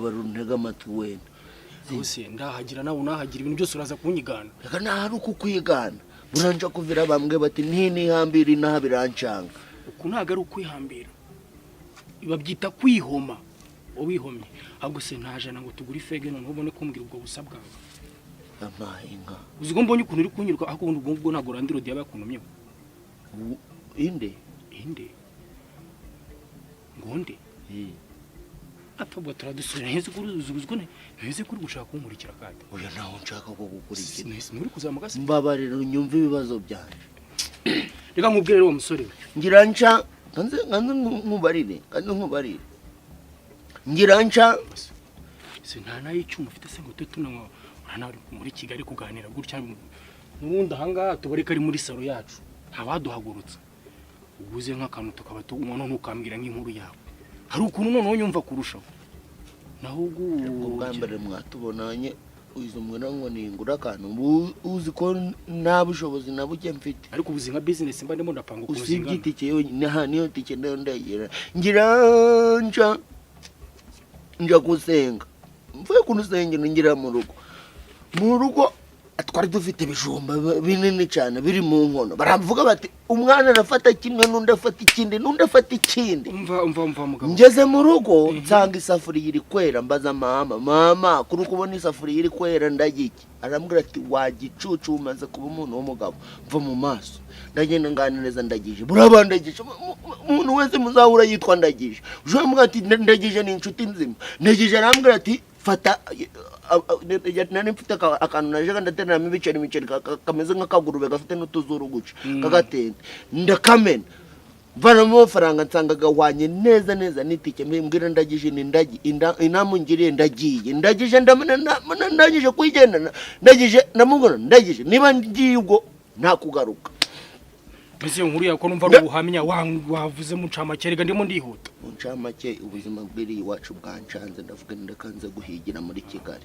mbabara untega amatwi wenda Cyose ndahagira nawe unahagira ibintu byose uraza kunyigana reka naharu kukwigana buranja kuvira bamwe bati ntihambira inaha birancanga uku ntago ari ukwihambira babyita kwihoma ubihomye ahubwo se ntajana ngo tugure ifege none ubone kumbwira ubwo busa bwawe amahinga uziko mbonye ukuntu uri kunyirwa ako ubwo ntago randiro diya bakunumye inde ngonde atobwa turadusubira heze kuri uzuguzwe heze kuri gushaka kumurikira kandi oya naho nshaka ko gukurikira muri kuzamuka se mbabarira unyumva ibibazo byanje reka nkubwire rero musore ngira nca kanze nkubarire ngira nca se nta nayo icyuma ufite se ngo tunanywa urana muri Kigali kuganira gutya n'ubundi ahangaha tubareka ari muri salo yacu ntabaduhagurutse uguze nk'akantu tukaba umuntu ntukambwira nk'inkuru yawe hari ukuntu noneho nyumva kurushaho naho ubwambere mwatubonanye uyizo mwana ngo ningura akantu uzi ko nta bushobozi na buke mfite ariko ubuzi nka business mba ndimo ndapanga ukuntu usibye itike yo niyo tike ndayo ndagera ngira nja gusenga mvuye kunusengera ngira mu rugo twari dufite ibijumba binini cyane biri mu nkono baravuga bati umwana arafata kimwe n'undi afata ikindi umva mugabo ngeze mu rugo nsanga isafuriya iri kwera mbaza mama kuri kubona isafuriya iri kwera ndagiki arambwira ati wagicucu umaze kuba umuntu w'umugabo mva mu maso ndagenda nganiriza ndagije burabandagije umuntu wese muzahura yitwa ndagije uje mbwa ati ndagije ni inshuti nzima ndagije arambwira ati fata nari mfite akantu naje ndatereramo imiceri kameze nk'akagurube gafite n'utuzuru guca kagatende ndakamena mvanamo amafaranga nsanga gahwanye neza n'itike mbwira ndagije ni inama ngiriye ndagije ndagije kwigendana ndagije namubona ndagije niba ngiye ubwo nta kugaruka mbese nkuru yako numva ari ubuhamya wavuze mu ncamake rega ndimo ndihuta mu ncamake ubuzima bw'iri iwacu bwancanze ndavuga ndakanze guhigira muri Kigali